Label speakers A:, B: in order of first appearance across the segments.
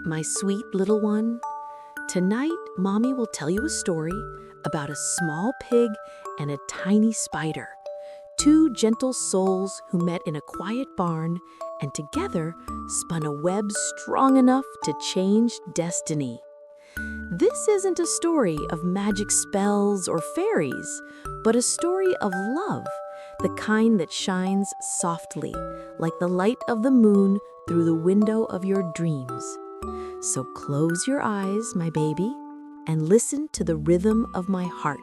A: my sweet little one. Tonight, Mommy will tell you a story about a small pig and a tiny spider, two gentle souls who met in a quiet barn and together spun a web strong enough to change destiny. This isn't a story of magic spells or fairies, but a story of love, the kind that shines softly, like the light of the moon through the window of your dreams. So close your eyes, my baby, and listen to the rhythm of my heart,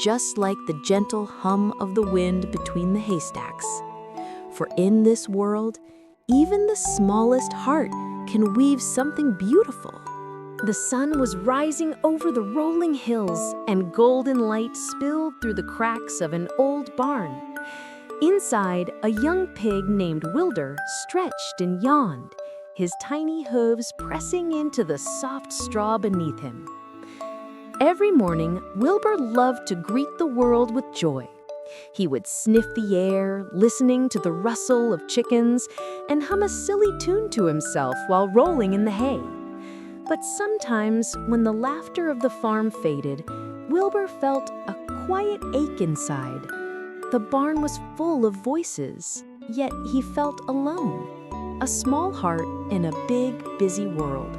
A: just like the gentle hum of the wind between the haystacks. For in this world, even the smallest heart can weave something beautiful. The sun was rising over the rolling hills, and golden light spilled through the cracks of an old barn. Inside, a young pig named Wilbur stretched and yawned, his tiny hooves pressing into the soft straw beneath him. Every morning, Wilbur loved to greet the world with joy. He would sniff the air, listening to the rustle of chickens, and hum a silly tune to himself while rolling in the hay. But sometimes, when the laughter of the farm faded, Wilbur felt a quiet ache inside. The barn was full of voices, yet he felt alone, a small heart in a big, busy world.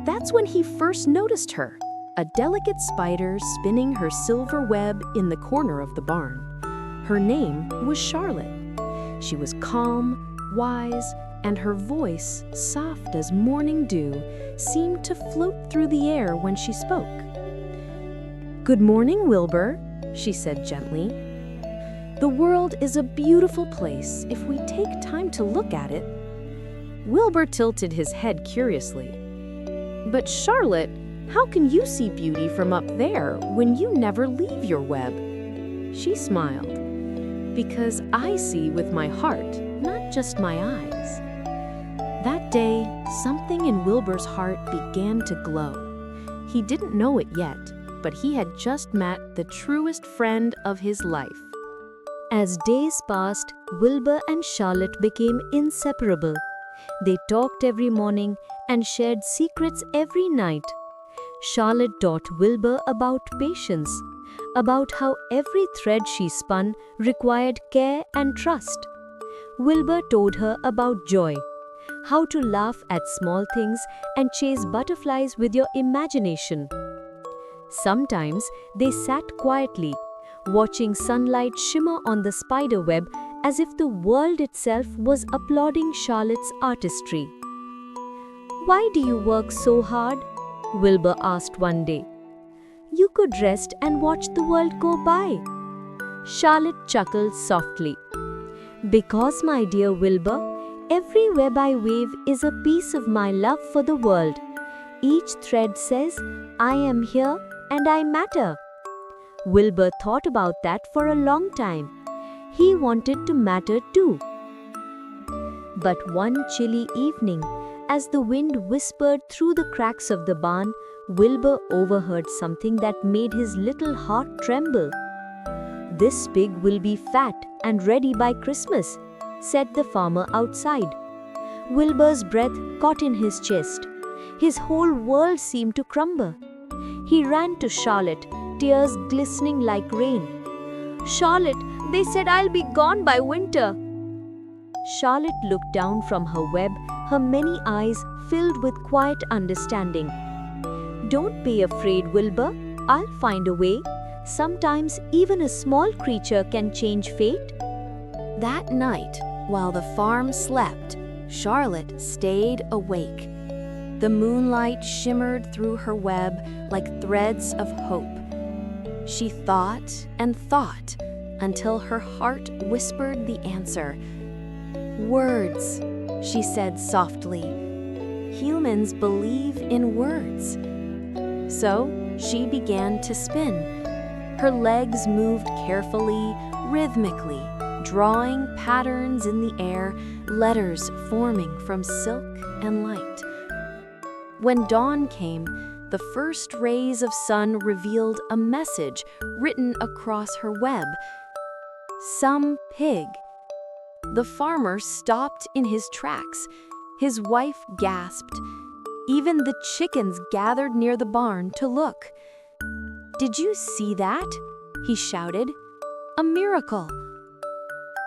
A: That's when he first noticed her, a delicate spider spinning her silver web in the corner of the barn. Her name was Charlotte. She was calm, wise, and her voice, soft as morning dew, seemed to float through the air when she spoke. "Good morning, Wilbur," she said gently. "The world is a beautiful place if we take time to look at it." Wilbur tilted his head curiously. "But Charlotte, how can you see beauty from up there when you never leave your web?" She smiled. "Because I see with my heart, not just my eyes." That day, something in Wilbur's heart began to glow. He didn't know it yet, but he had just met the truest friend of his life. As days passed, Wilbur and Charlotte became inseparable. They talked every morning and shared secrets every night. Charlotte taught Wilbur about patience, about how every thread she spun required care and trust. Wilbur told her about joy, how to laugh at small things and chase butterflies with your imagination. Sometimes they sat quietly, watching sunlight shimmer on the spider web as if the world itself was applauding Charlotte's artistry. "Why do you work so hard?" Wilbur asked one day. "You could rest and watch the world go by." Charlotte chuckled softly. "Because, my dear Wilbur, every web I weave is a piece of my love for the world. Each thread says, I am here and I matter." Wilbur thought about that for a long time. He wanted to matter too. But one chilly evening, as the wind whispered through the cracks of the barn, Wilbur overheard something that made his little heart tremble. "This pig will be fat and ready by Christmas," said the farmer outside. Wilbur's breath caught in his chest. His whole world seemed to crumble. He ran to Charlotte, tears glistening like rain. "Charlotte, they said I'll be gone by winter." Charlotte looked down from her web, her many eyes filled with quiet understanding. "Don't be afraid, Wilbur. I'll find a way. Sometimes even a small creature can change fate." That night, while the farm slept, Charlotte stayed awake. The moonlight shimmered through her web like threads of hope. She thought and thought until her heart whispered the answer. "Words," she said softly. "Humans believe in words." So she began to spin. Her legs moved carefully, rhythmically, drawing patterns in the air, letters forming from silk and light. When dawn came, the first rays of sun revealed a message written across her web. "Some pig." The farmer stopped in his tracks.
B: His wife gasped. Even the chickens gathered near the barn to look. "Did you see that?" he shouted. "A miracle."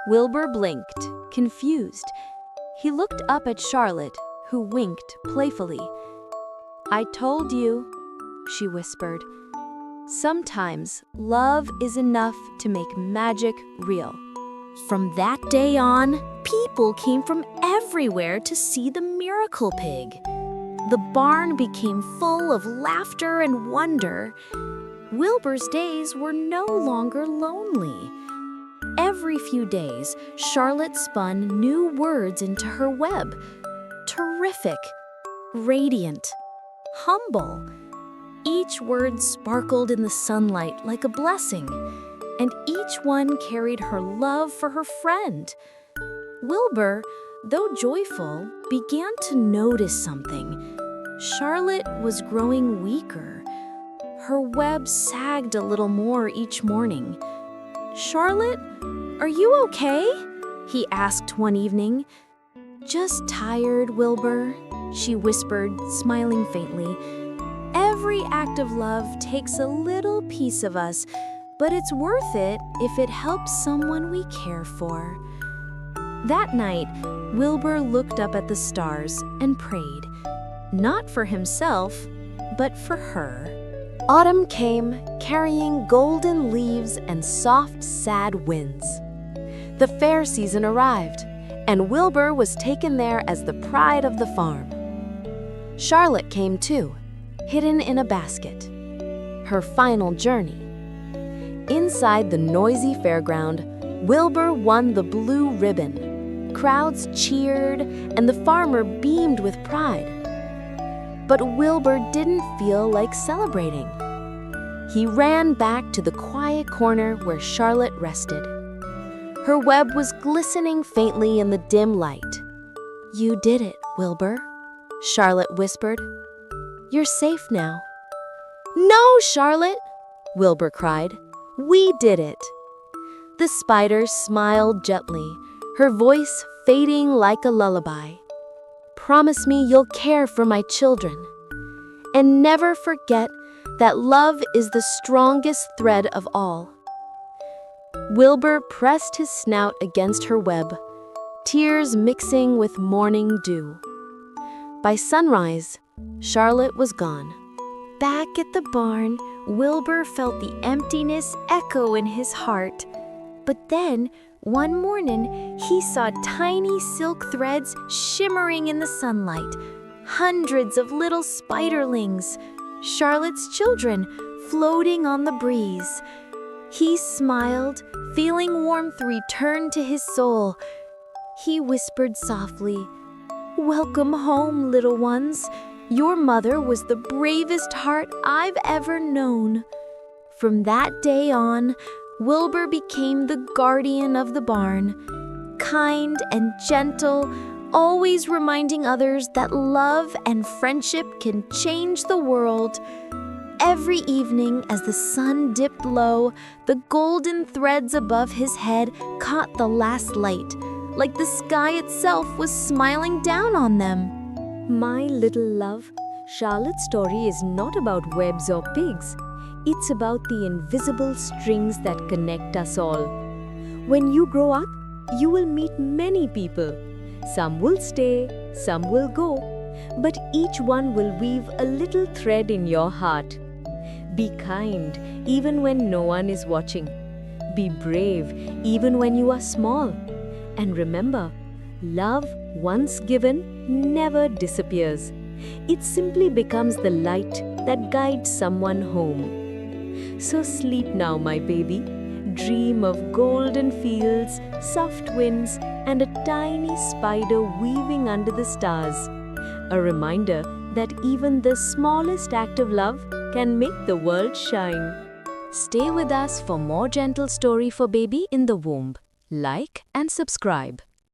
B: Wilbur blinked, confused. He looked up at Charlotte, who winked playfully. "I told you," she whispered. "Sometimes love is enough to make magic real."
A: From that day on, people came from everywhere to see the miracle pig. The barn became full of laughter and wonder. Wilbur's days were no longer lonely. Every few days, Charlotte spun new words into her web. Terrific, radiant, humble. Each word sparkled in the sunlight like a blessing, and each one carried her love for her friend. Wilbur, though joyful, began to notice something. Charlotte was growing weaker. Her web sagged a little more each morning. "Charlotte, are you okay?" he asked one evening. "Just tired, Wilbur," she whispered, smiling faintly. "Every act of love takes a little piece of us, but it's worth it if it helps someone we care for." That night, Wilbur looked up at the stars and prayed, not for himself, but for her. Autumn came, carrying golden leaves and soft, sad winds. The fair season arrived, and Wilbur was taken there as the pride of the farm. Charlotte came too, hidden in a basket. Her final journey. Inside the noisy fairground, Wilbur won the blue ribbon. Crowds cheered, and the farmer beamed with pride. But Wilbur didn't feel like celebrating. He ran back to the quiet corner where Charlotte rested. Her web was glistening faintly in the dim light. "You did it, Wilbur," Charlotte whispered. "You're safe now." "No, Charlotte," Wilbur cried. "We did it." The spider smiled gently, her voice fading like a lullaby. "Promise me you'll care for my children. And never forget that love is the strongest thread of all." Wilbur pressed his snout against her web, tears mixing with morning dew. By sunrise, Charlotte was gone. Back at the barn, Wilbur felt the emptiness echo in his heart. But then, one morning, he saw tiny silk threads shimmering in the sunlight. Hundreds of little spiderlings, Charlotte's children, floating on the breeze. He smiled, feeling warmth return to his soul. He whispered softly, "Welcome home, little ones. Your mother was the bravest heart I've ever known." From that day on, Wilbur became the guardian of the barn, kind and gentle, always reminding others that love and friendship can change the world. Every evening, as the sun dipped low, the golden threads above his head caught the last light, like the sky itself was smiling down on them.
B: My little love, Charlotte's story is not about webs or pigs. It's about the invisible strings that connect us all. When you grow up, you will meet many people. Some will stay, some will go, but each one will weave a little thread in your heart. Be kind even when no one is watching. Be brave even when you are small. And remember, love once given never disappears. It simply becomes the light that guides someone home. So sleep now, my baby. Dream of golden fields, soft winds, and a tiny spider weaving under the stars. A reminder that even the smallest act of love can make the world shine. Stay with us for more gentle story for baby in the womb. Like and subscribe.